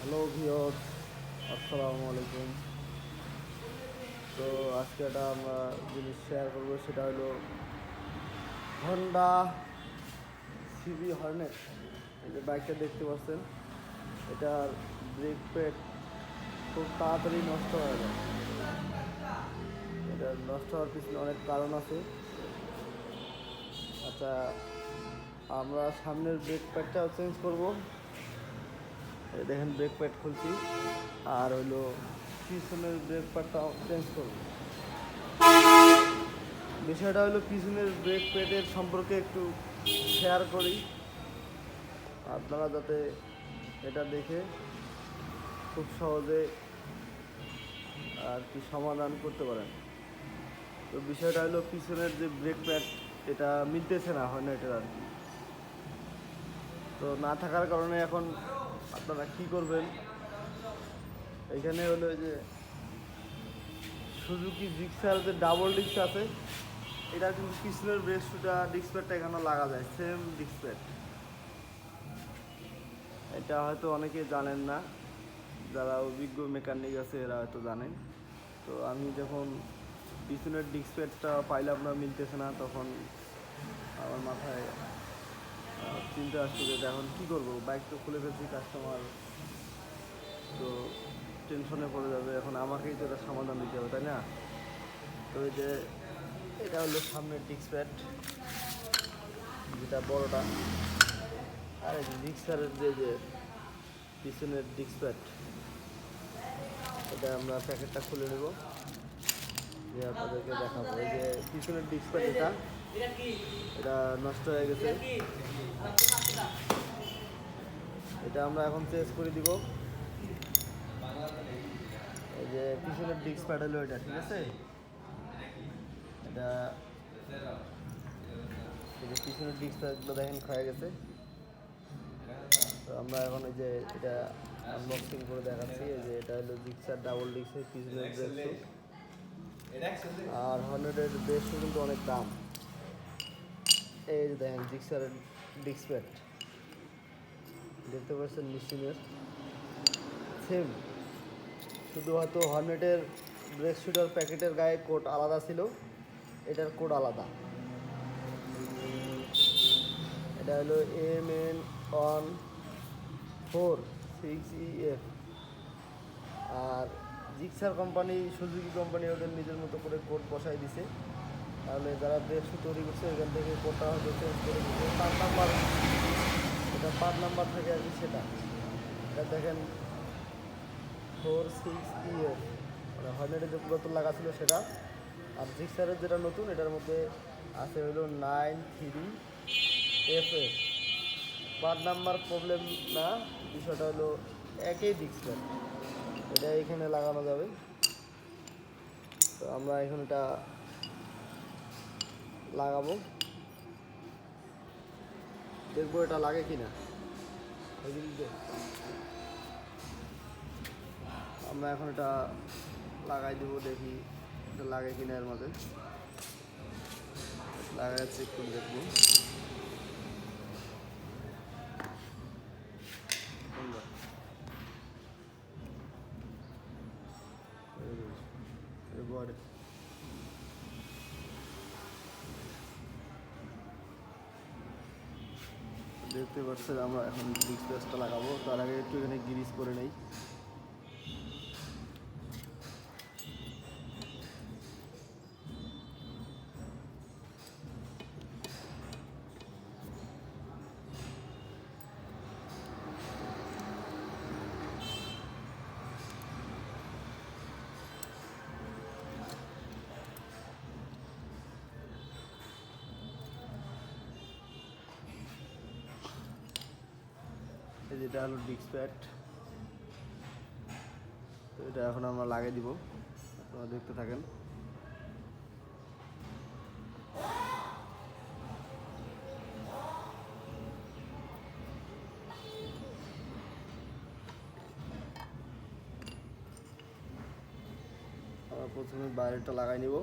Hello viewers, আসসালামু আলাইকুম। তো আজকে একটা আমরা জিনিস শেয়ার করবো, সেটা হলো হন্ডা সিবি হর্নেট। এই যে বাইকটা দেখতে পাচ্ছেন, এটার ব্রেক প্যাড খুব তাড়াতাড়ি নষ্ট হয়ে যায়। এটা নষ্ট হওয়ার পিছনে অনেক কারণ আছে। আচ্ছা, আমরা সামনের ব্রেক প্যাডটাও চেঞ্জ করব। এই দেখেন ব্রেক প্যাড খুলছি, আর হইলো পিছনের ব্রেক প্যাডটাও চেঞ্জ করব। বিষয়টা হলো পিছনের ব্রেক প্যাডের সম্পর্কে একটু শেয়ার করি, আপনারা যাতে এটা দেখে খুব সহজে আর কি সমাধান করতে পারেন। তো বিষয়টা হলো পিছনের যে ব্রেক প্যাড, এটা মিলতেছে না হর্নেটের আর কি। তো না থাকার কারণে এখন আপনারা কি করবেন, এখানে হলো যে সুজুকি জিক্সার যে ডাবল ডিস্ক আছে, এটা কিন্তু পিছনের ব্রেক শুটা ডিস্ক প্যাডটা এখানে লাগা যায়, সেম ডিস্ক প্যাড। এটা হয়তো অনেকে জানেন না, যারা অভিজ্ঞ মেকানিক আছে এরা হয়তো জানেন। তো আমি যখন পিছনের ডিস্ক প্যাডটা পাইলাম না, মিলতেছে না, তখন আমার মাথায় চিন্তা আসছে যে এখন কী করবো, বাইক তো খুলে ফেলছি, কাস্টমার তো টেনশনে পড়ে যাবে, এখন আমাকেই তো এটা সমাধান দিতে হবে, তাই না? তো এই যে এটা হলো সামনের ডিস্ক প্যাড, যেটা বড়টা, আর এই যে জিক্সারের যে পিছনের ডিস্ক প্যাড, এটা আমরা প্যাকেটটা খুলে নেব, যে আপনাদেরকে দেখাবো। এই যে পিছনের ডিস্ক প্যাড, এটা নষ্ট হয়ে গেছে, এটা আমরা এখন চেঞ্জ করে দিব। এই যে পিছনের ডিস্ক প্যাড হলো এটা, ঠিক আছে? এটা এই যে পিছনের ডিস্ক প্যাডগুলো দেখেন ক্ষয়ে গেছে। তো আমরা এখন এই যে এটা আনবক্সিং করে দেখাচ্ছি। এই যে এটা হলো জিক্সার ডাবল ডিস্কের পিছনের ব্রেক শু, আর হর্নেটের ব্রেক শু কিন্তু অনেক দাম। এই যে দেখেন জিক্সারের ডিস্ক প্যাড দেখতে পাচ্ছেন, মেশিনের সেম, শুধু হয়তো হর্নেটের ব্রেক শুটার প্যাকেটের গায়ে কোড আলাদা ছিল, এটার কোড আলাদা। এটা হলো MN14-6EF। আর জিক্সার কোম্পানি, সুজুকি কোম্পানি ওদের নিজের মতো করে কোড বসাই দিছে, তাহলে যারা ব্রেক শু তৈরি করছে এখান থেকে কোডটা হয়তো চেঞ্জ করে দিচ্ছে। 5 নাম্বার, এটা 5 নাম্বার থাকে আর কি, সেটা এটা দেখেন 4-6EF, মানে হর্নেটের যে পুরাতন লাগা ছিল সেটা। আর জিক্সারের যেটা নতুন, এটার মধ্যে আছে হলো 93FF। 5 নাম্বার প্রবলেম না, বিষয়টা হলো একই ডিস্ক, এটা এখানে লাগানো যাবে। তো আমরা এখন এটা লাগাবো, দেখবো এটা লাগে কিনা। আমরা এখন এটা লাগাই দেবো, দেখি এটা লাগে কিনা। এর মধ্যে লাগাই চেক করে দেখবো। এরপরে দেখতে পাচ্ছেন আমরা এখন ডিস্ক প্যাচটা লাগাবো, তার আগে একটু এখানে গ্রিস করে নেই। এই যেটা হলো ডিস্ক প্যাড, তো এটা এখন আমরা লাগিয়ে দিব, আপনারা দেখতে থাকেন। আমরা প্রথমে বাইরেটা লাগাই নিব।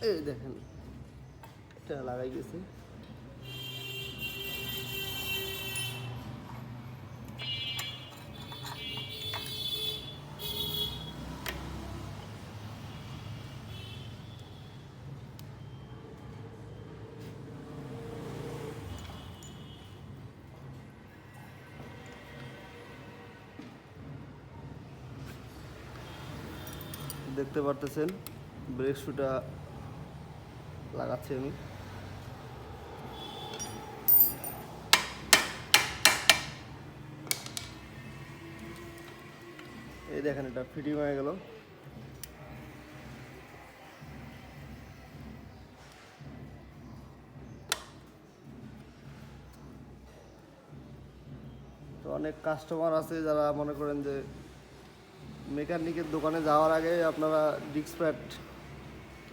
এই দেখেন এটা লাগাই গেছে। দেখতে পারতেছেন ব্রেক শুটা লাগাচ্ছি আমি। এই দেখেন এটা ফিটিং হয়ে গেল। তো অনেক কাস্টমার আছে যারা মনে করেন যে মেকানিকের দোকানে যাওয়ার আগে আপনারা ডিস্ক প্যাড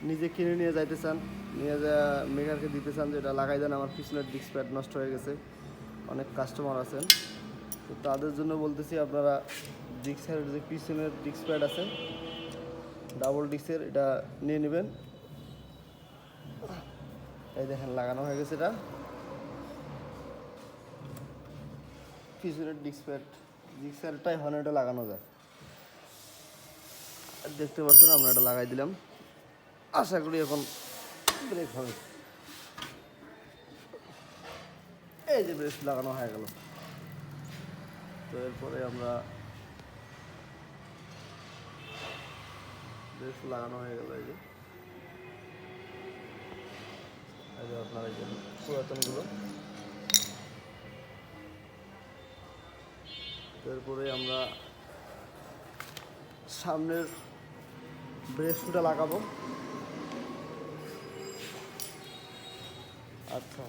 নিজে কিনে নিয়ে যাইতে চান, নিয়ে যা মেকারকে দিতে চান যে এটা লাগাই দেন, আমার পিছনের ডিস্ক প্যাড নষ্ট হয়ে গেছে। অনেক কাস্টমার আছেন, তো তাদের জন্য বলতেছি আপনারা ডিস্কের যে পিছনের ডিস্ক প্যাড আছে ডাবল ডিস্কের, এটা নিয়ে নেবেন। এই দেখেন লাগানো হয়ে গেছে, এটা পিছনের ডিস্ক প্যাডটাই হন এটা লাগানো যায়। দেখতে পাচ্ছেন আমরা এটা লাগাই দিলাম, আশা করি এখন ব্রেক হবে। এই যে ব্রেক লাগানো হয়ে গেল। তো এরপরে আমরা ব্রেক লাগানো হয়ে গেল। এই যে আপনার এই যে পুরাতনগুলো। এরপরে আমরা সামনের ব্রেক শুটা লাগাবো। আচ্ছা।